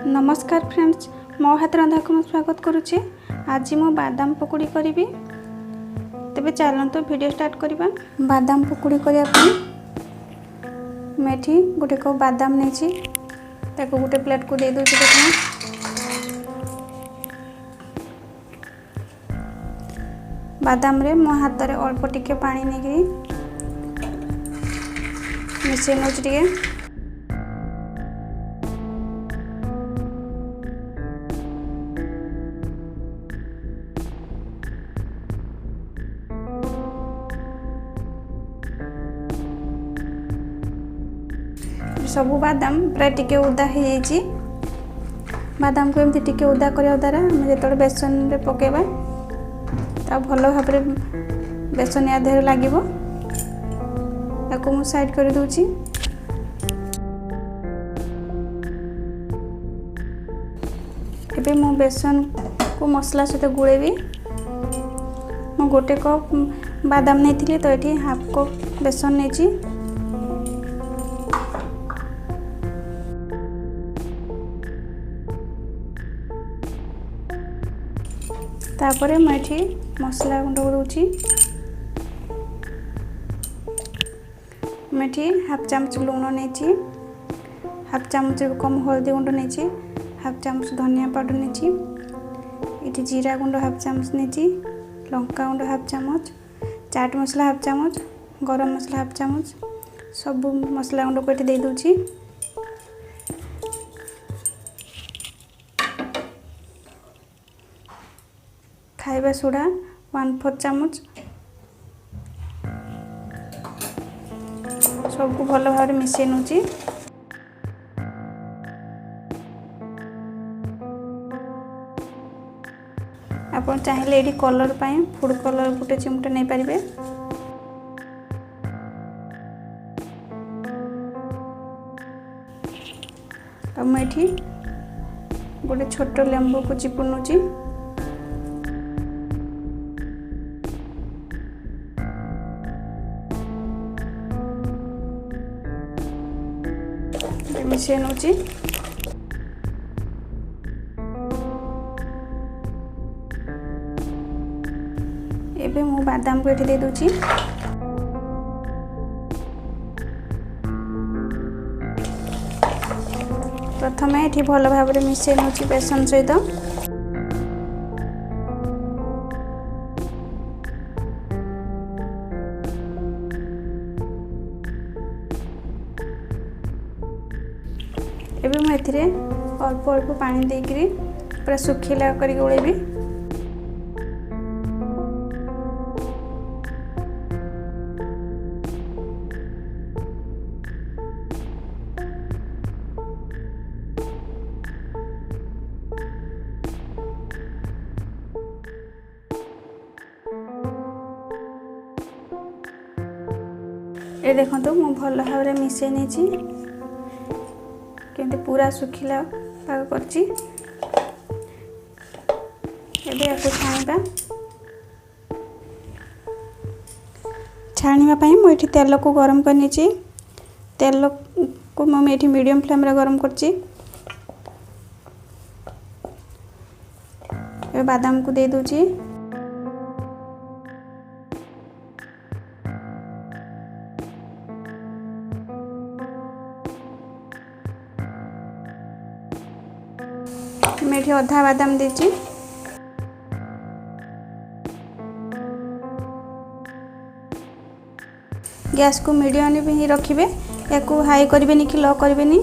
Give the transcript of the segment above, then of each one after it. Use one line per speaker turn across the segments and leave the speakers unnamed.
नमस्कार फ्रेंड्स, मो हाथ रंधा को स्वागत करुचे। आज मु बादाम पकोड़ी करी। तेबे चलते वीडियो स्टार्ट करबा। बादाम पकोड़ी करिया मेठी गोटे कप बादाम नहीं ताको गोटे प्लेट को दे दूची। देखना बादाम रे मो हाथ रे अल्प टिके पानी नहीं मिसे नोच टिके। सबू बादाम प्राय टिके उदा हो जाइए। बादाम को एमती टिके उदा करने द्वारा आम जो बेसन रे पकेबा ता भल भाव बेसन या देह लगे। या साइड कर दूची। एबे मो बेसन को मसला सहित गुड़ेबी। मो गोटे कप बादाम नहीं तो ये हाफ कप बेसन नहीं। तापर मुझे मसला गुंड दूची। मुझे हाफ चामच लुण नहीं, हाफ चामच कम हल्दी गुंड नहीं, हाफ चामच धनिया पाउडर नहीं, ये जीरा गुंड हाफ चामच नहीं, लंका गुंड हाफ चामच, चाट मसला हाफ चामच, गरम मसला हाफ चामच, सब मसला गुंड को दे दूची। खाइबा सोडा 1/4 चामच, सबको भल भाव मिसई नौची। आप चाहिए ये कलर पाई फूड कलर गोटे चिमटे नहीं पारे। मुझे गोटे छोट लेंबू को चिपुड़ नौची। मिसे नौची। एबे मु बादाम को दे दूची। प्रथम ये भल भाव मिसे नौची बेसन सहित। एबे मु एथिरे अल्प अल्प पानी देकरी पूरा सुखीला करी गोलेबी। ये देखो तो मु भल भाव मिसई नहीं केमती पूरा सुखिला पाग करछि। एबे याको छाणीबा पई मु एठी तेल को गरम करनी छी। तेल को मु एठी मीडियम फ्लेम रे गरम करछि। ए बादाम को दे दूची। मेठी अधा बादाम देची। गैस को मीडियम भी रखिबे, या को हाई करबेनी कि लो करबेनी।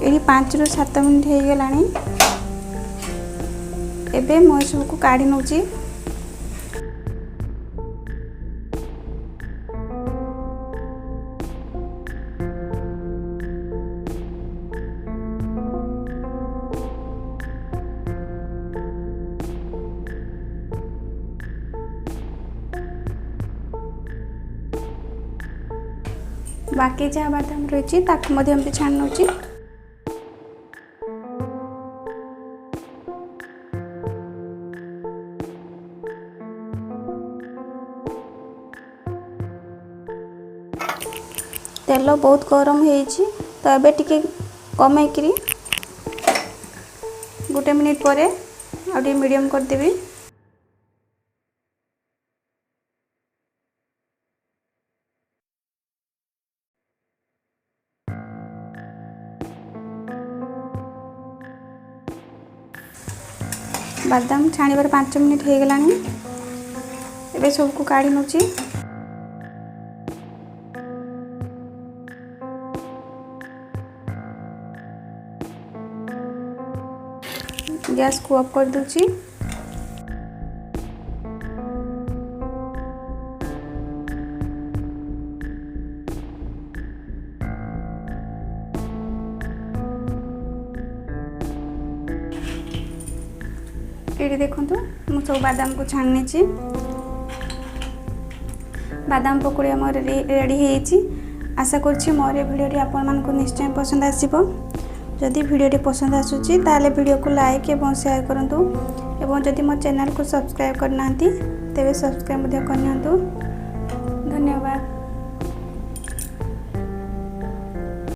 ये 5 ରୁ 7 मिनट हो गलानी। एबे मो सब को काढ़ी नौची। बाकी जहाँ बादाम रही एमती छाणी नौ। तेल बहुत गरम हो तो एबे टिके कमेकरी गोटे मिनिट पर आउटे मीडियम करदेवी। बादाम छाणीबार 5 मिनिट हो गलानी। एबे सबको काढ़ी नौची। गैस को ऑफ कर दूची। ये देखो मु सब बादाम को छाणी। बादाम पकोड़ी आम रेडी हो। आशा करुँची मोर भिडियो आपण मानक निश्चय पसंद आसीबो। जदि भिडियो पसंद आसुची ताले भिडियो को लाइक एवं शेयर करंतु एवं जदि मो चैनल को सब्सक्राइब करना तेबे सब्सक्राइब करनियंतु। धन्यवाद।